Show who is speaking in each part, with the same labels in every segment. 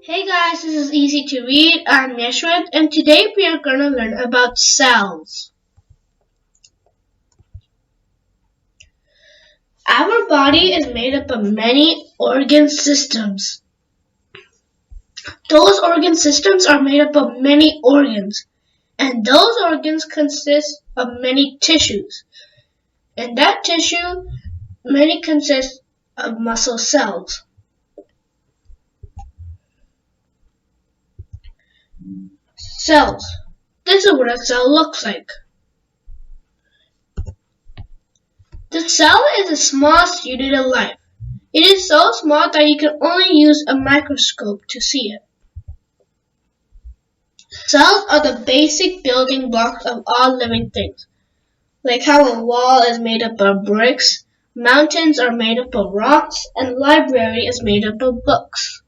Speaker 1: Hey guys, this is Easy to Read. I'm Yashwant, and today we are going to learn about cells. Our body is made up of many organ systems. Those organ systems are made up of many organs, and those organs consist of many tissues. And that tissue, many consist of muscle cells. Cells. This is what a cell looks like. The cell is the smallest unit of life. It is so small that you can only use a microscope to see it. Cells are the basic building blocks of all living things. Like how a wall is made up of bricks, mountains are made up of rocks, and a library is made up of books.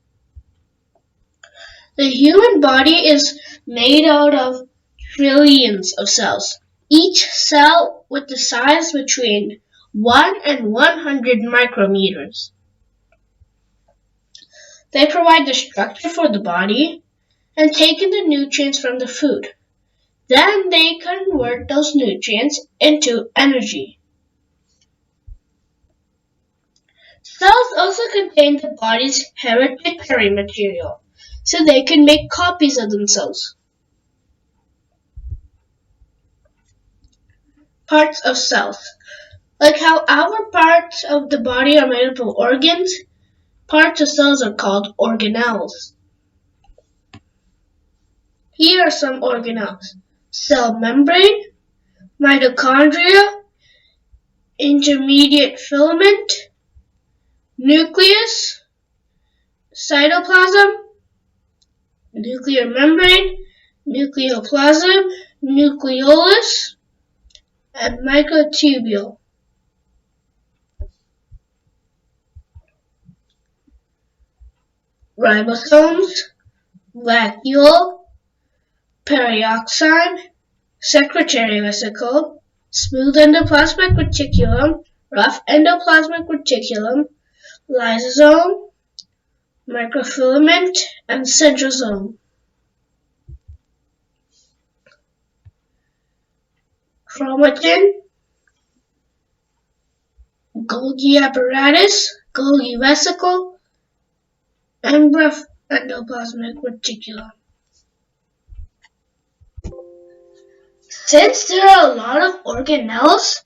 Speaker 1: The human body is made out of trillions of cells, each cell with the size between 1 and 100 micrometers. They provide the structure for the body and take in the nutrients from the food. Then they convert those nutrients into energy. Cells also contain the body's hereditary material, so they can make copies of themselves. Parts of cells. Like how our parts of the body are made up of organs, parts of cells are called organelles. Here are some organelles: cell membrane, mitochondria, intermediate filament, nucleus, cytoplasm, nuclear membrane, nucleoplasm, nucleolus, and microtubule. Ribosomes, vacuole, perioxime, secretory vesicle, smooth endoplasmic reticulum, rough endoplasmic reticulum, lysosome, microfilament, and centrosome. Chromatin, Golgi apparatus, Golgi vesicle, and rough endoplasmic reticulum. Since there are a lot of organelles,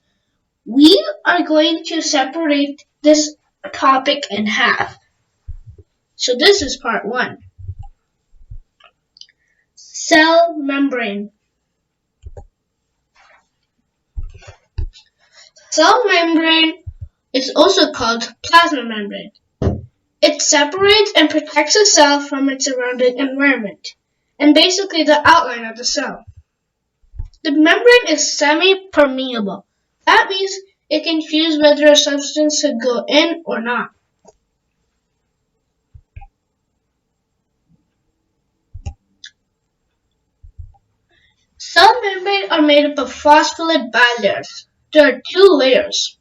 Speaker 1: we are going to separate this topic in half. So this is part 1. Cell membrane. Cell membrane is also called plasma membrane. It separates and protects the cell from its surrounding environment, and basically the outline of the cell. The membrane is semi-permeable. That means it can choose whether a substance should go in or not. Cell membranes are made up of phospholipid bilayers. There are 2 layers.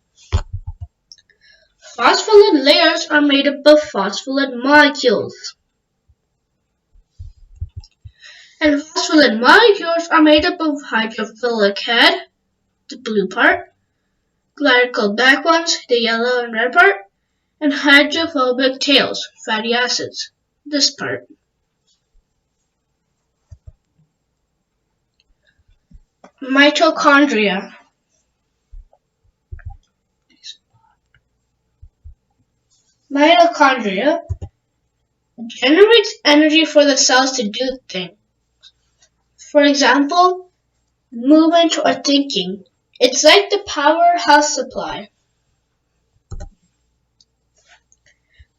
Speaker 1: Phospholipid layers are made up of phospholipid molecules. And phospholipid molecules are made up of hydrophilic head, the blue part, glycerol back ones, the yellow and red part, and hydrophobic tails, fatty acids, this part. Mitochondria. Mitochondria generates energy for the cells to do things. For example, movement or thinking. It's like the powerhouse supply.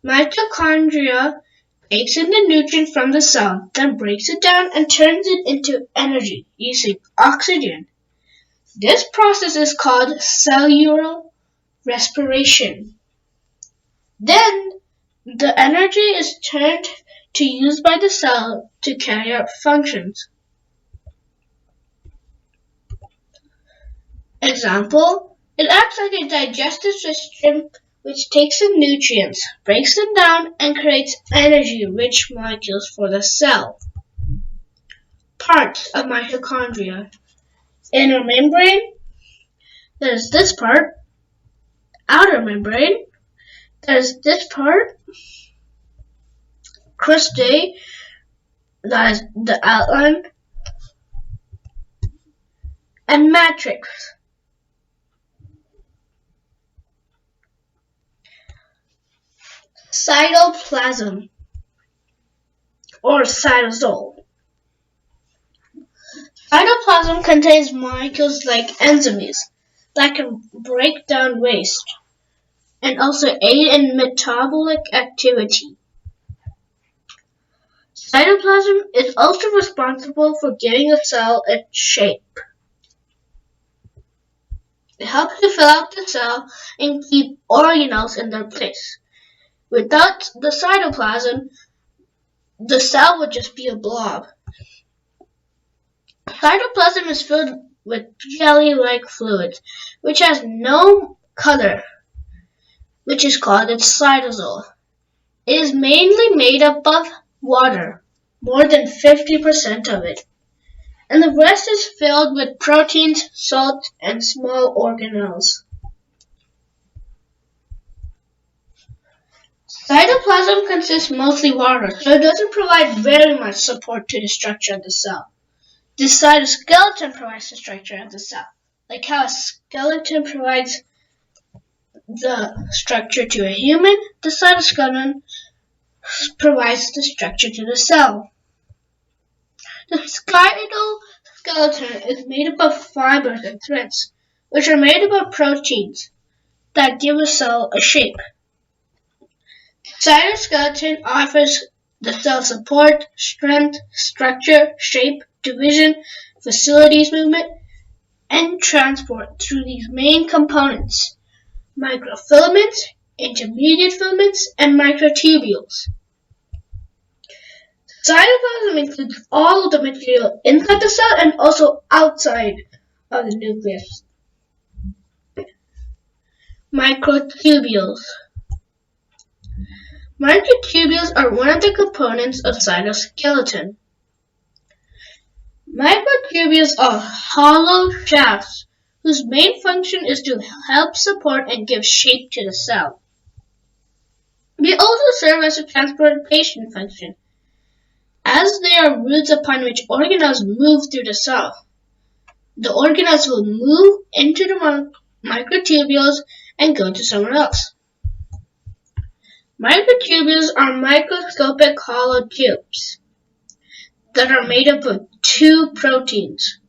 Speaker 1: Mitochondria takes in the nutrient from the cell, then breaks it down and turns it into energy using oxygen. This process is called cellular respiration. Then the energy is turned to use by the cell to carry out functions. Example, it acts like a digestive system which takes in nutrients, breaks them down, and creates energy-rich molecules for the cell. Parts of mitochondria. Inner membrane, there's this part. Outer membrane, there's this part. Cristae, that is the outline. And matrix. Cytoplasm or cytosol. Cytoplasm contains molecules like enzymes that can break down waste and also aid in metabolic activity. Cytoplasm is also responsible for giving a cell its shape. It helps to fill out the cell and keep organelles in their place. Without the cytoplasm, the cell would just be a blob. Cytoplasm is filled with jelly-like fluid, which has no color, which is called its cytosol. It is mainly made up of water, more than 50% of it, and the rest is filled with proteins, salt, and small organelles. Cytoplasm consists mostly of water, so it doesn't provide very much support to the structure of the cell. The cytoskeleton provides the structure of the cell, like how a skeleton provides the structure to a human. The cytoskeleton provides the structure to the cell. The cytoskeleton is made up of fibers and threads, which are made up of proteins that give a cell a shape. The cytoskeleton offers the cell support, strength, structure, shape, division, facilities movement, and transport through these main components: microfilaments, intermediate filaments, and microtubules. Cytoplasm includes all of the material inside the cell and also outside of the nucleus. Microtubules. Microtubules are one of the components of cytoskeleton. Microtubules are hollow shafts whose main function is to help support and give shape to the cell. They also serve as a transportation function, as they are roots upon which organelles move through the cell. The organelles will move into the microtubules and go to somewhere else. Microtubules are microscopic hollow tubes that are made up of two proteins,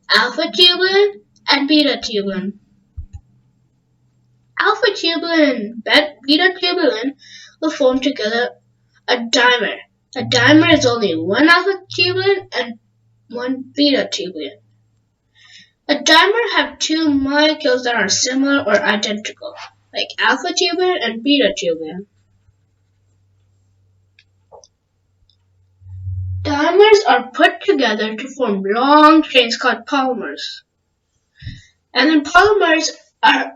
Speaker 1: alpha-tubulin and beta-tubulin. Alpha-tubulin and beta-tubulin will form together a dimer. A dimer is only one alpha-tubulin and one beta-tubulin. A dimer have two molecules that are similar or identical, like alpha-tubulin and beta-tubulin. Dimers are put together to form long chains called polymers. And then polymers are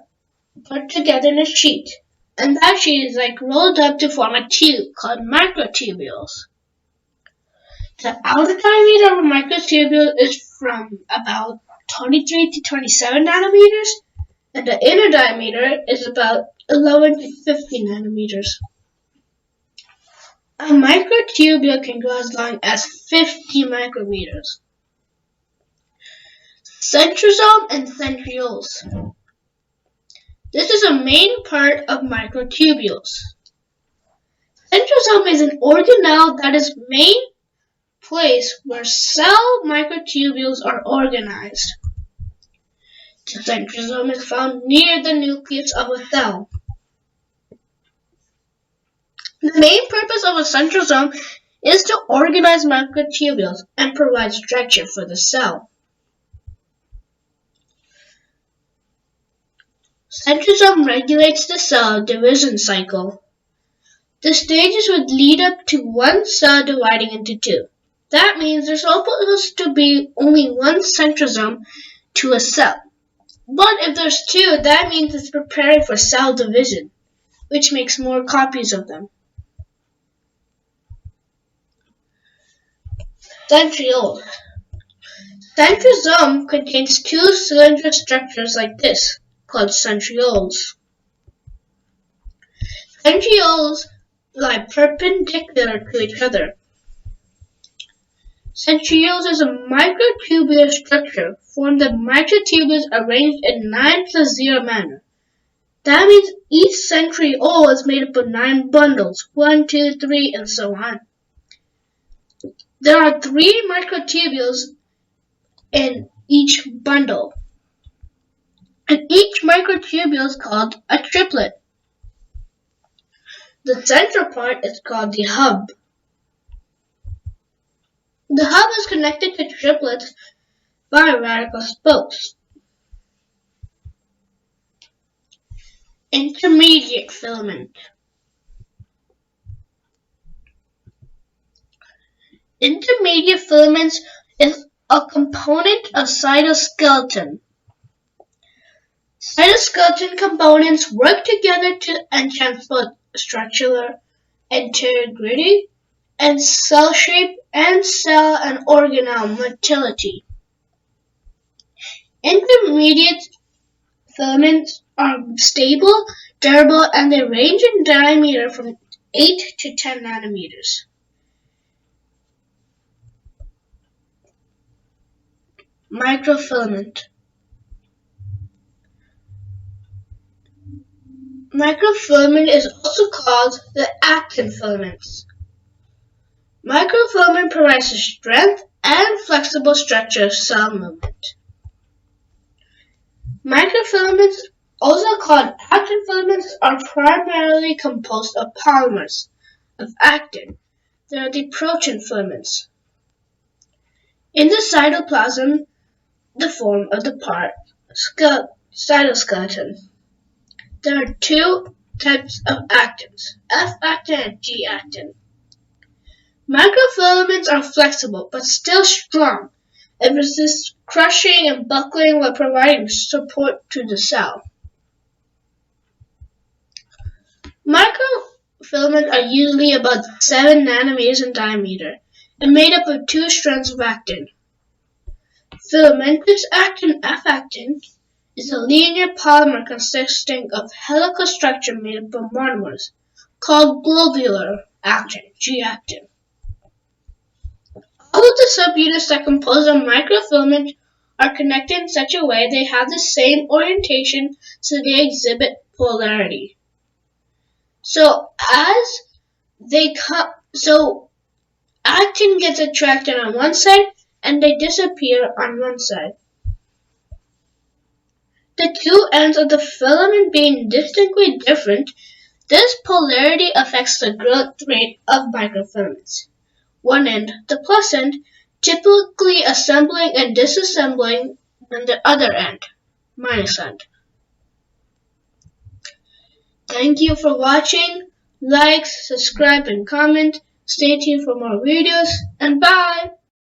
Speaker 1: put together in a sheet. And that sheet is rolled up to form a tube called microtubules. The outer diameter of a microtubule is from about 23 to 27 nanometers, and the inner diameter is about 11 to 50 nanometers. A microtubule can go as long as 50 micrometers. Centrosome and centrioles. This is a main part of microtubules. Centrosome is an organelle that is main place where cell microtubules are organized. The centrosome is found near the nucleus of a cell. The main purpose of a centrosome is to organize microtubules and provide structure for the cell. Centrosome regulates the cell division cycle. The stages would lead up to one cell dividing into two. That means there's supposed to be only one centrosome to a cell. But if there's two, that means it's preparing for cell division, which makes more copies of them. Centrioles. Centrosome contains two cylinder structures like this, called centrioles. Centrioles lie perpendicular to each other. Centrioles is a microtubular structure formed of microtubules arranged in 9+0 manner. That means each centriole is made up of 9 bundles, 1, 2, 3, and so on. There are 3 microtubules in each bundle, and each microtubule is called a triplet. The central part is called the hub. The hub is connected to triplets by radical spokes. Intermediate filament. Intermediate filaments is a component of cytoskeleton. Cytoskeleton components work together to transport structural integrity and cell shape and cell and organelle motility. Intermediate filaments are stable, durable, and they range in diameter from 8 to 10 nanometers. Microfilament. Microfilament is also called the actin filaments. Microfilament provides the strength and flexible structure of cell movement. Microfilaments, also called actin filaments, are primarily composed of polymers of actin. They are the protein filaments. In the cytoplasm, the form of the part cytoskeleton. There are 2 types of actins, F-actin and G-actin. Microfilaments are flexible but still strong and resist crushing and buckling while providing support to the cell. Microfilaments are usually about 7 nanometers in diameter and made up of 2 strands of actin. Filamentous actin, F-actin, is a linear polymer consisting of helical structure made up of monomers, called globular actin, G-actin. All of the subunits that compose a microfilament are connected in such a way they have the same orientation, so they exhibit polarity. So actin gets attracted on one side and they disappear on one side. The 2 ends of the filament being distinctly different, this polarity affects the growth rate of microfilaments. One end, the plus end, typically assembling and disassembling, and the other end, minus end. Thank you for watching. Like, subscribe, and comment. Stay tuned for more videos, and bye!